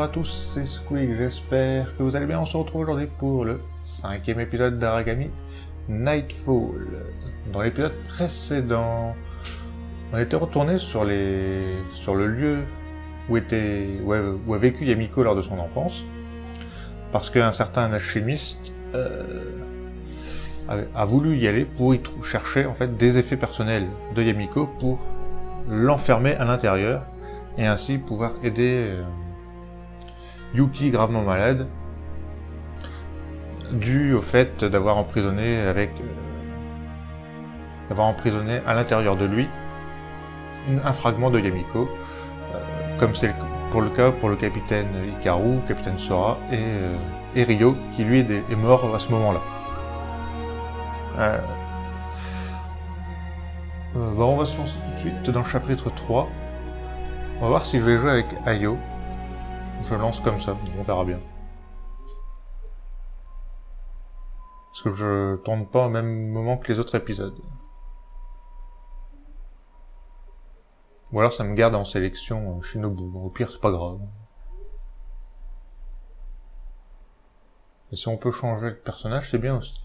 à tous, c'est Squeak, j'espère que vous allez bien. On se retrouve aujourd'hui pour le 5e épisode d'Aragami Nightfall. Dans l'épisode précédent, on était retourné sur le lieu où a vécu Yamiko lors de son enfance, parce qu'un certain alchimiste a voulu y aller pour y chercher en fait des effets personnels de Yamiko pour l'enfermer à l'intérieur et ainsi pouvoir aider Yuki gravement malade dû au fait d'avoir emprisonné à l'intérieur de lui un fragment de Yamiko, comme c'est pour le capitaine Hikaru, capitaine Sora et Ryo qui lui est mort à ce moment-là. On va se lancer tout de suite dans le chapitre 3. On va voir si je vais jouer avec Ayo. Je lance comme ça, on verra bien. Parce que je tourne pas au même moment que les autres épisodes. Ou alors ça me garde en sélection Shinobu. Au pire, c'est pas grave. Et si on peut changer de personnage, c'est bien aussi.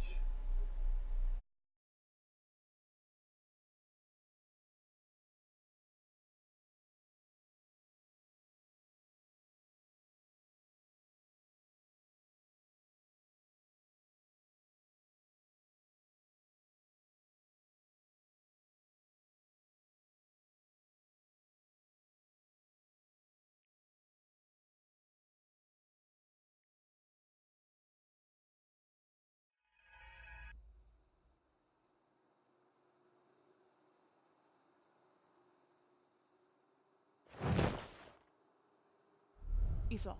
Iso,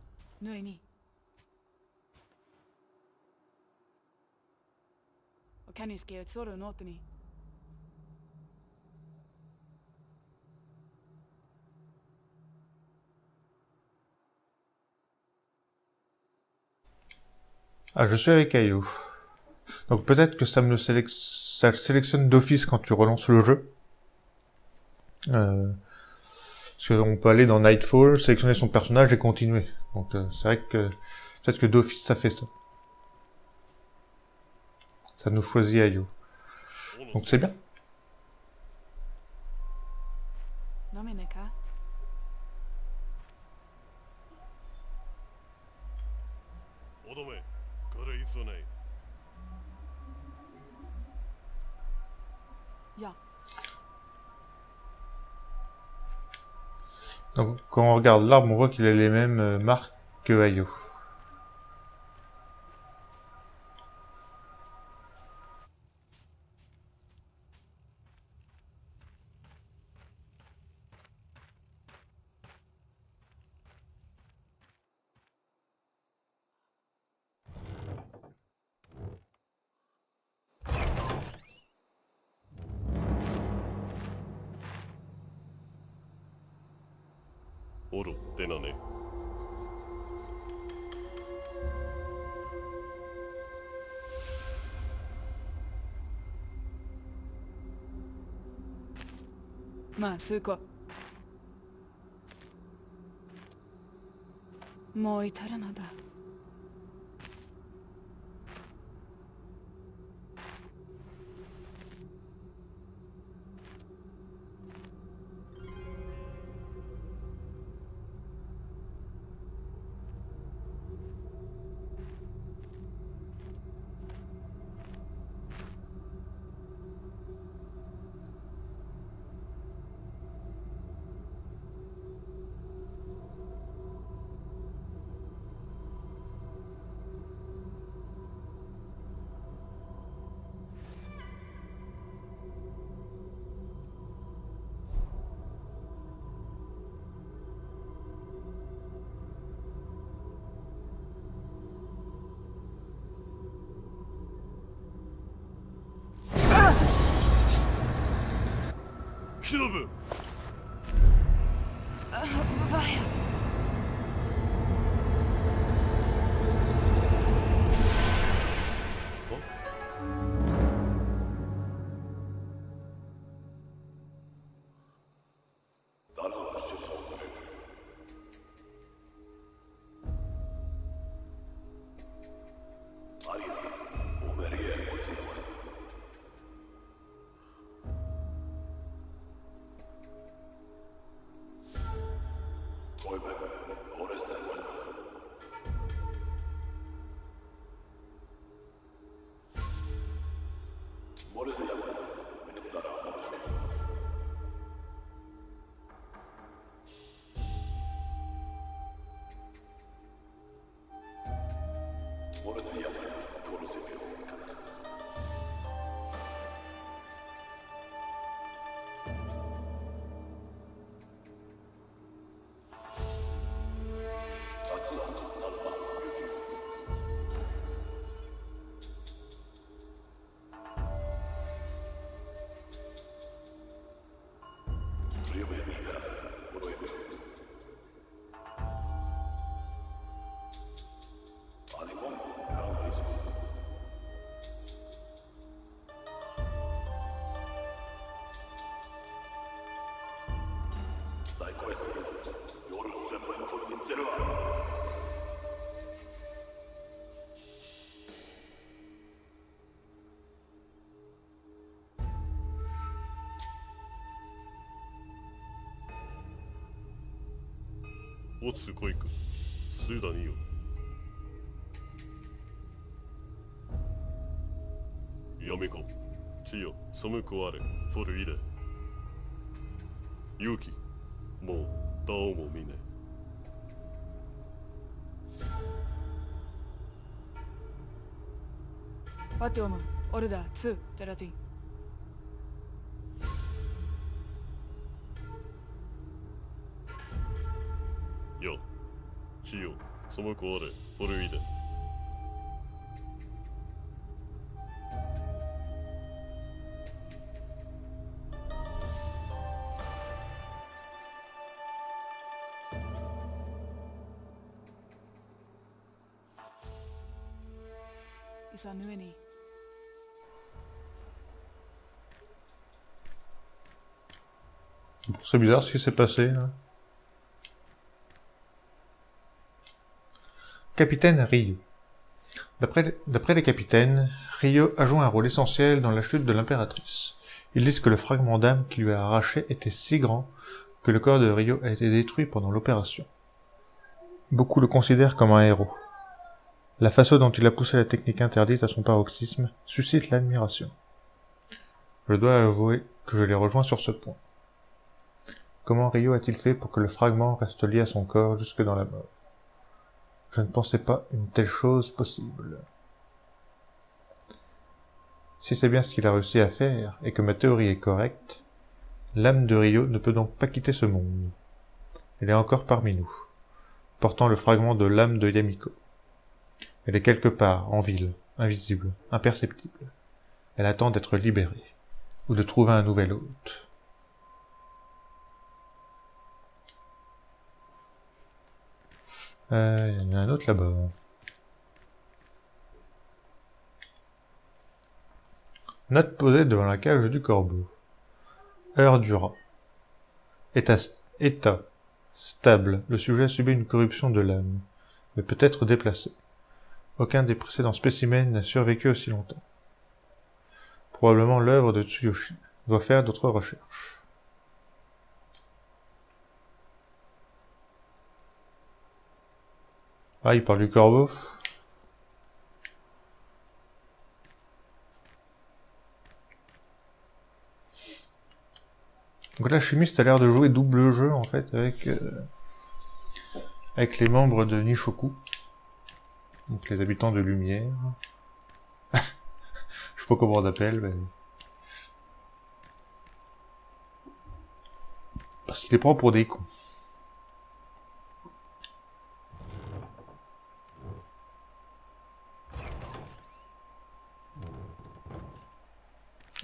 nui ni. Och Kenniske är ett sådant något ni. Ah, je suis avec Ayo. Donc peut-être que ça sélectionne d'office quand tu relances le jeu. Parce qu'on peut aller dans Nightfall, sélectionner son personnage et continuer. Donc c'est vrai que peut-être que d'office ça fait ça. Ça nous choisit Ayo. Donc c'est bien. Nomineka. Ja. Donc quand on regarde l'arbre, on voit qu'il a les mêmes marques que Ayo. Ma, Suko. Mo itarana da. Shinobu! Vaya. 落ちてこいくスーダニよやめこちよそむこあれフォルイレ勇気もうダオも見ねパティオムオルダー2テラティよちよそむこあれフォルイレイサヌエニ C'est bizarre ce qui s'est passé là. Capitaine Ryo. D'après les capitaines, Ryo a joué un rôle essentiel dans la chute de l'impératrice. Ils disent que le fragment d'âme qui lui a arraché était si grand que le corps de Ryo a été détruit pendant l'opération. Beaucoup le considèrent comme un héros. La façon dont il a poussé la technique interdite à son paroxysme suscite l'admiration. Je dois avouer que je les rejoins sur ce point. Comment Ryo a-t-il fait pour que le fragment reste lié à son corps jusque dans la mort? Je ne pensais pas une telle chose possible. Si c'est bien ce qu'il a réussi à faire, et que ma théorie est correcte, l'âme de Ryo ne peut donc pas quitter ce monde. Elle est encore parmi nous, portant le fragment de l'âme de Yamiko. Elle est quelque part, en ville, invisible, imperceptible. Elle attend d'être libérée, ou de trouver un nouvel hôte. Il y en a un autre là-bas. Note posée devant la cage du corbeau. Heure du rat. État stable. Le sujet a subi une corruption de l'âme, mais peut être déplacé. Aucun des précédents spécimens n'a survécu aussi longtemps. Probablement l'œuvre de Tsuyoshi. Doit faire d'autres recherches. Ah, il parle du corbeau. Donc là, Chimiste a l'air de jouer double jeu, en fait, avec les membres de Nishoku. Donc les habitants de Lumière. Je sais pas comment on appelle, mais... Parce qu'il les prend pour des cons.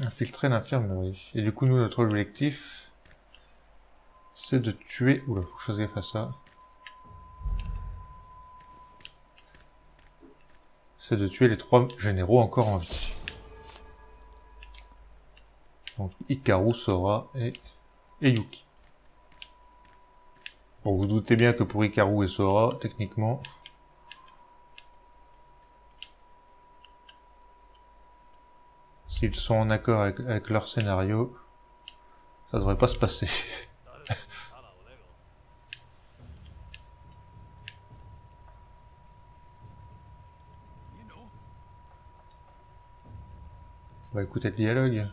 Infiltrer l'infirmerie. Et du coup, nous, notre objectif, c'est de tuer... Oula, faut que je fasse gaffe à ça. C'est de tuer les 3 généraux encore en vie. Donc, Hikaru, Sora et Yuki. Bon, vous doutez bien que pour Hikaru et Sora, techniquement... S'ils sont en accord avec leur scénario, ça devrait pas se passer. On va écouter le dialogue.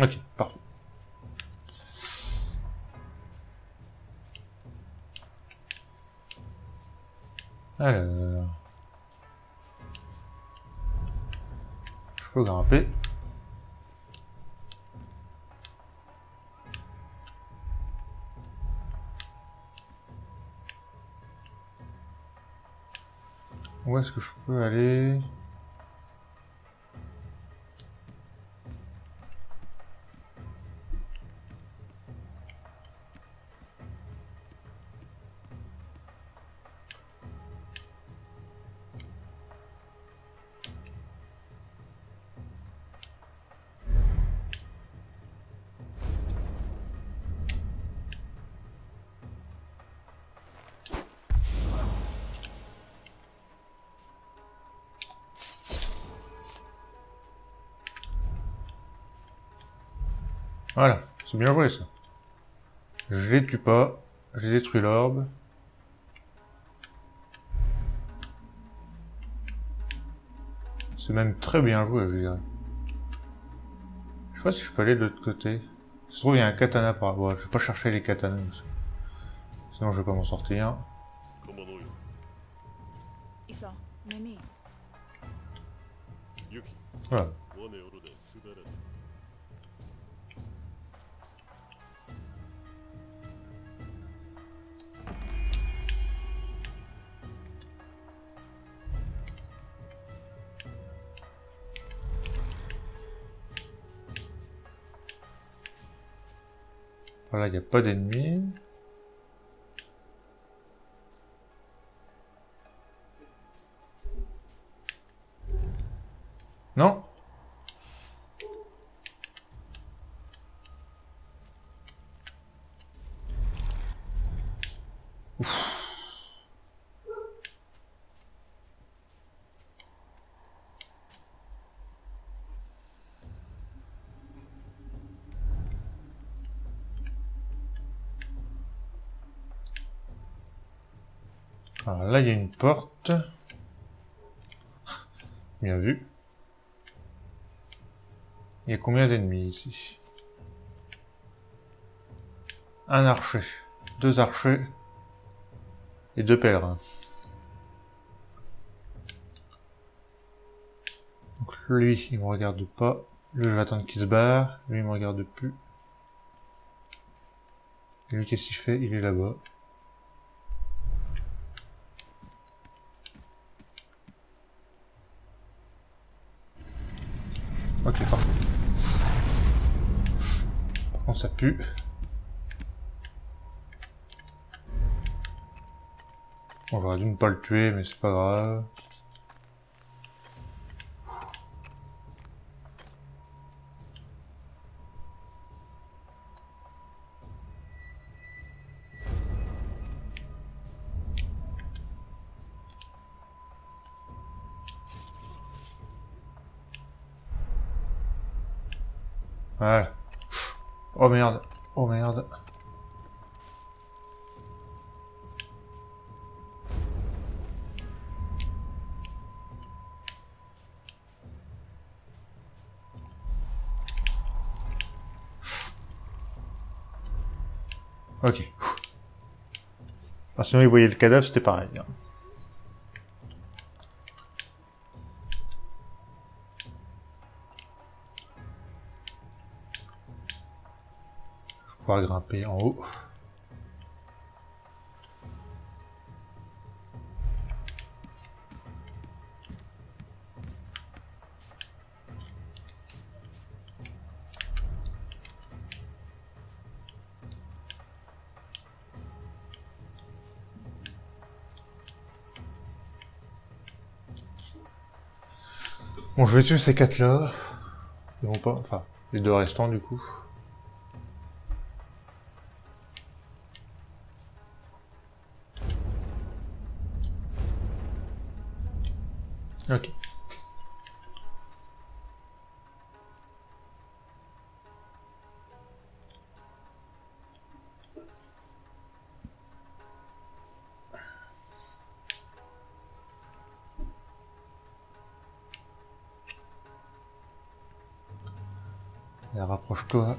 Ok, parfait. Alors... Je peux grimper. Où est-ce que je peux aller? Voilà, c'est bien joué ça. Je les tue pas, j'ai détruit l'orbe. C'est même très bien joué, je dirais. Je sais pas si je peux aller de l'autre côté. Ça se trouve, il y a un katana par là. Bon, je vais pas chercher les katanas. Sinon, je vais pas m'en sortir. 駒のよいさねにユキ Voilà. 我ねおるですだらだ Voilà, il n'y a pas d'ennemis. Non? Alors là, il y a une porte. Bien vu. Il y a combien d'ennemis ici? Un archer, deux archers et deux pèlerins. Donc lui, il me regarde pas. Lui, je vais attendre qu'il se barre. Lui, il me regarde plus. Et lui, qu'est-ce qu'il fait? Il est là-bas. Ok, parfait. Par contre, ça pue. Bon, j'aurais dû ne pas le tuer, mais c'est pas grave. Voilà. Oh merde. Oh merde. Ok. Ah, sinon, ils voyaient le cadavre, c'était pareil. Hein. Je vais pouvoir grimper en haut. Bon, je vais tuer ces quatre-là. Ils vont pas... Enfin, les deux restants, du coup. Ok. Allez, rapproche-toi.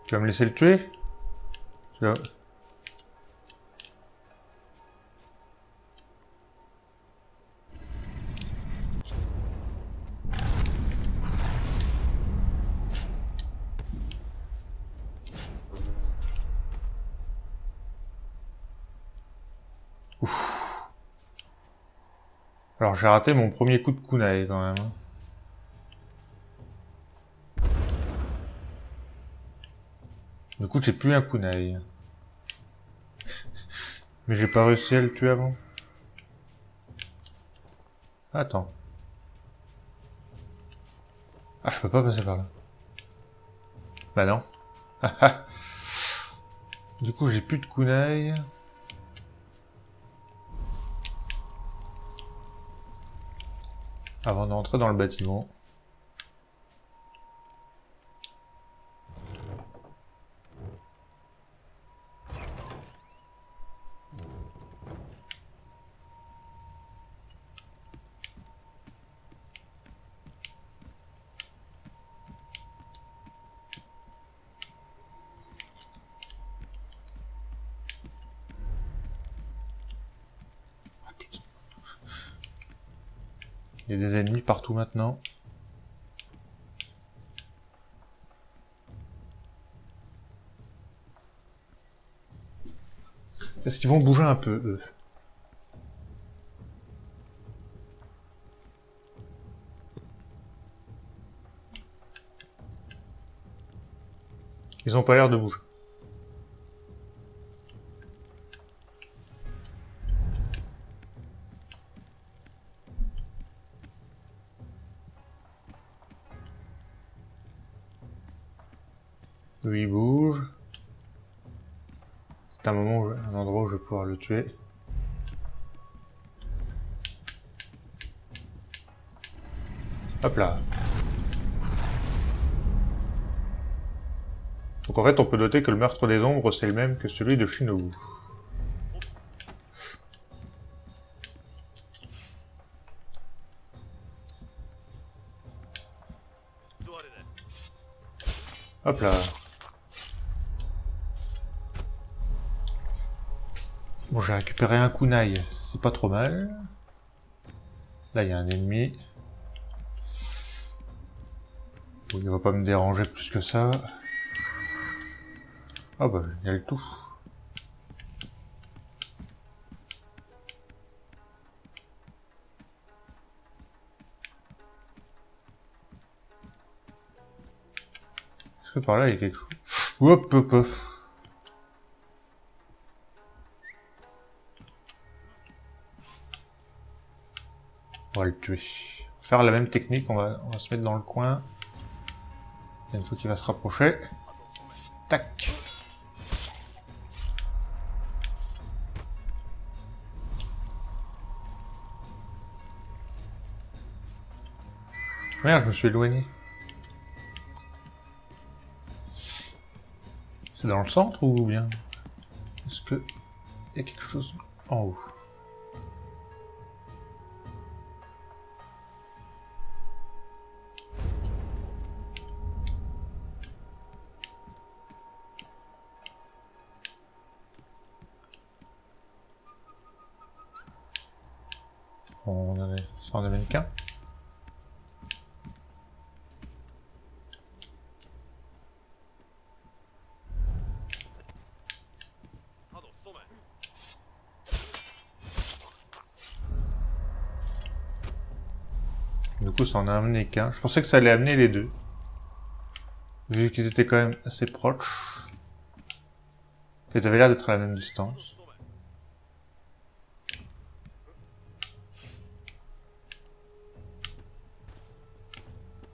Tu vas me laisser le tuer? Tu vas... Ouf. Alors j'ai raté mon premier coup de kunai quand même. Du coup j'ai plus un kunai. Mais j'ai pas réussi à le tuer avant. Attends. Ah, je peux pas passer par là. Bah non. Du coup j'ai plus de kunai. Avant d'entrer dans le bâtiment. Il y a des ennemis partout maintenant. Est-ce qu'ils vont bouger un peu, eux? Ils ont pas l'air de bouger. Lui il bouge. C'est un endroit où je vais pouvoir le tuer. Hop là. Donc en fait on peut noter que le meurtre des ombres c'est le même que celui de Shinobu. Hop là. Bon, j'ai récupéré un kunai, c'est pas trop mal. Là, il y a un ennemi. Bon, il va pas me déranger plus que ça. Ah bah, il y a le tout. Est-ce que par là, il y a quelque chose? Hop, hop, hop. On va le tuer. Faire la même technique, on va se mettre dans le coin. Et une fois qu'il va se rapprocher. Tac. Merde, je me suis éloigné. C'est dans le centre ou bien? Est-ce que il y a quelque chose en haut? Ça en avait qu'un. Du coup, ça en a amené qu'un. Je pensais que ça allait amener les deux. Vu qu'ils étaient quand même assez proches. Ils avaient l'air d'être à la même distance.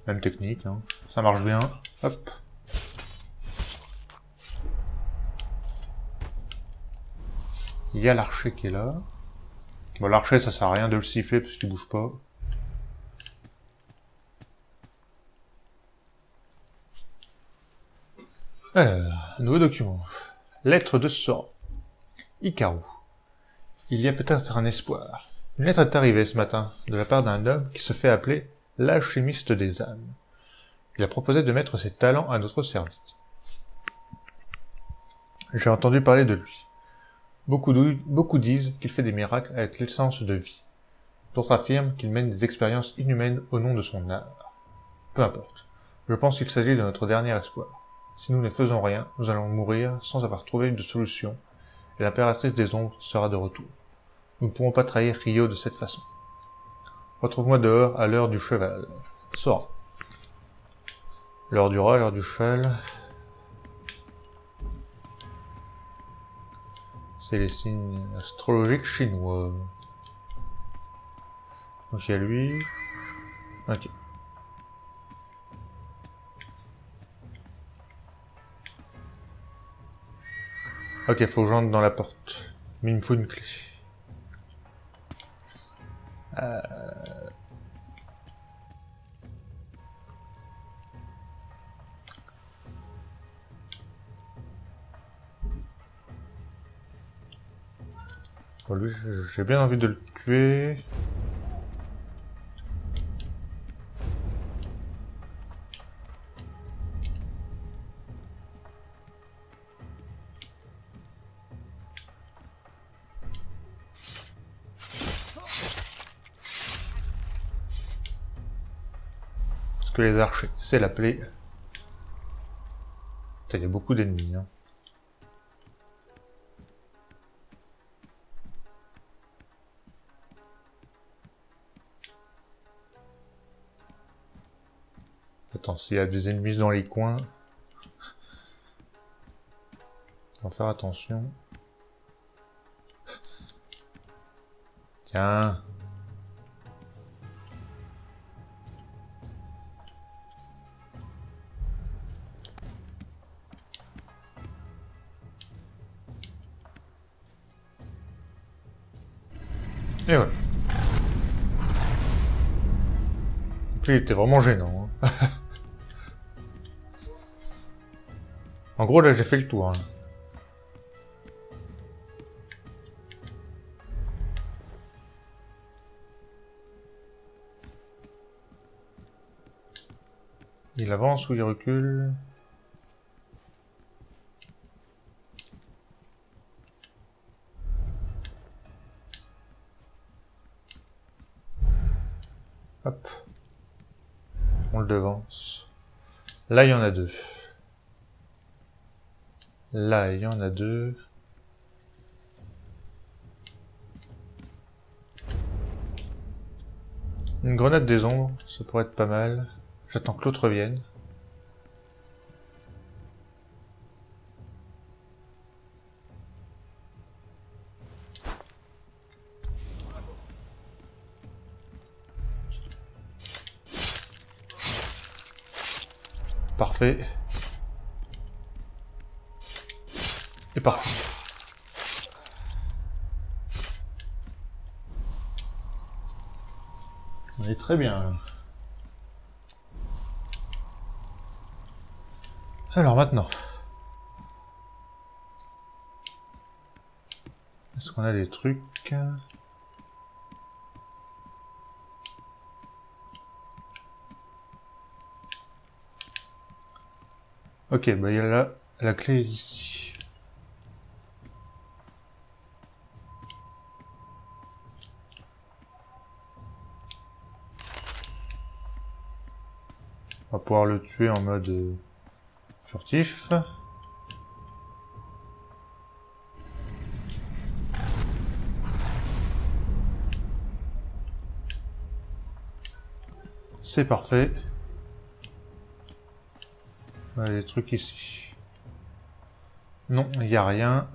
Même technique, hein. Ça marche bien. Hop. Il y a l'archer qui est là. Bon, l'archer, ça sert à rien de le siffler parce qu'il bouge pas. Alors, nouveau document. Lettre de Sora. Hikaru. Il y a peut-être un espoir. Une lettre est arrivée ce matin, de la part d'un homme qui se fait appeler l'alchimiste des âmes. Il a proposé de mettre ses talents à notre service. J'ai entendu parler de lui. Beaucoup disent qu'il fait des miracles avec l'essence de vie. D'autres affirment qu'il mène des expériences inhumaines au nom de son art. Peu importe. Je pense qu'il s'agit de notre dernier espoir. Si nous ne faisons rien, nous allons mourir sans avoir trouvé de solution, et l'impératrice des ombres sera de retour. Nous ne pourrons pas trahir Ryo de cette façon. Retrouve-moi dehors à l'heure du cheval. Sora. L'heure du rat, l'heure du cheval. C'est les signes astrologiques chinois. Donc il y a lui. Ok. Ok, faut que j'entre dans la porte. Mais il me faut une clé. Bon, lui, j'ai bien envie de le tuer. Parce que les archers, c'est la plaie. Putain, il y a beaucoup d'ennemis, hein. Attends, s'il y a des ennemis dans les coins... On va faire attention. Tiens. Et voilà. Donc lui, il était vraiment gênant. Hein. En gros, là, j'ai fait le tour. Hein. Il avance ou il recule? Hop. On le devance. Là, il y en a deux. Là, il y en a deux. Une grenade des ombres, ça pourrait être pas mal. J'attends que l'autre vienne. Parfait. Et parfait. On est très bien là. Alors maintenant. Est-ce qu'on a des trucs? Ok, bah il y a la clé ici. On va pouvoir le tuer en mode furtif. C'est parfait. Il y a des trucs ici. Non, il n'y a rien.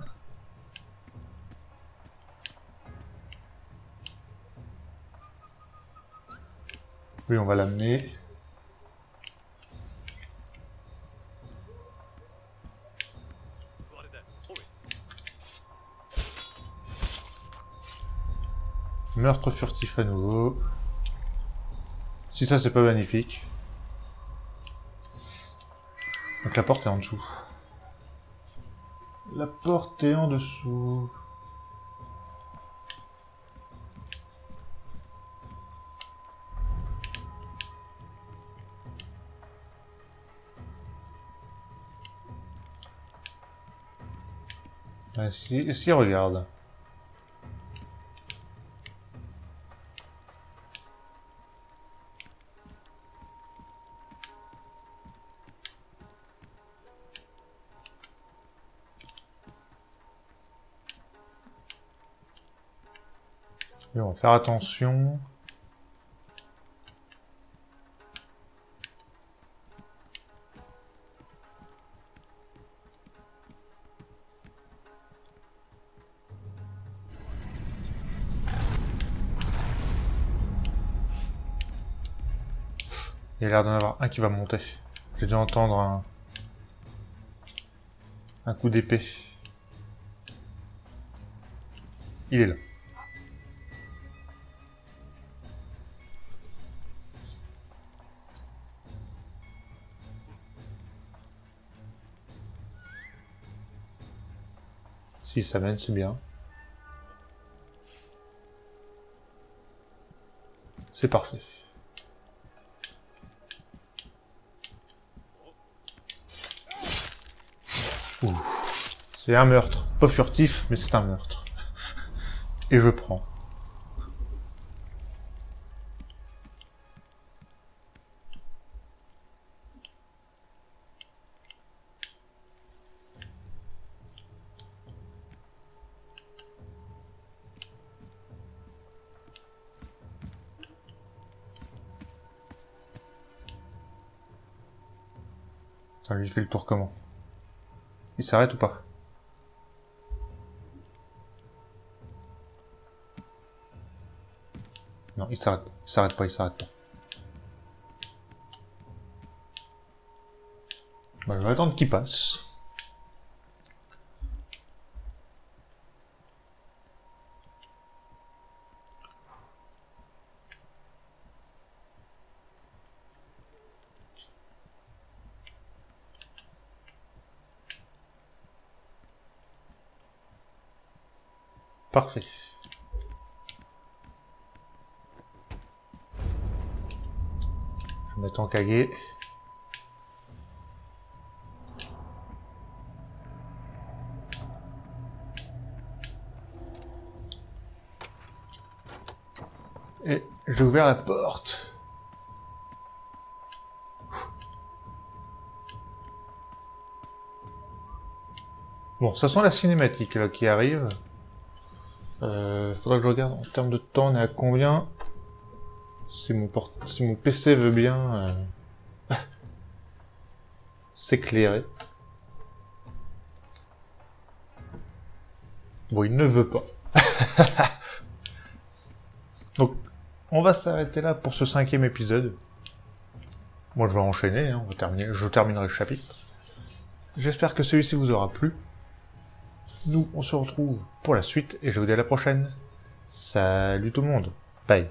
Oui, on va l'amener. Meurtre furtif à nouveau. Si ça c'est pas magnifique. Donc la porte est en dessous. La porte est en dessous. Ici, regarde. Et on va faire attention. Il y a l'air d'en avoir un qui va monter. J'ai dû entendre un coup d'épée. Il est là. S'il s'amène, c'est bien. C'est parfait. Ouh. C'est un meurtre. Pas furtif, mais c'est un meurtre. Et je prends. Attends, lui, il fait le tour comment? Il s'arrête ou pas? Non, il s'arrête pas, il s'arrête pas. Bah, je vais attendre qu'il passe. Parfait. Je vais mettre en Kage. Et j'ai ouvert la porte. Bon, ça sent la cinématique là qui arrive. Faudra que je regarde en termes de temps, on est à combien? Si mon PC veut bien s'éclairer. Bon, il ne veut pas. Donc, on va s'arrêter là pour ce 5e épisode. Moi, je vais enchaîner, hein, je terminerai le chapitre. J'espère que celui-ci vous aura plu. Nous, on se retrouve pour la suite et je vous dis à la prochaine. Salut tout le monde. Bye.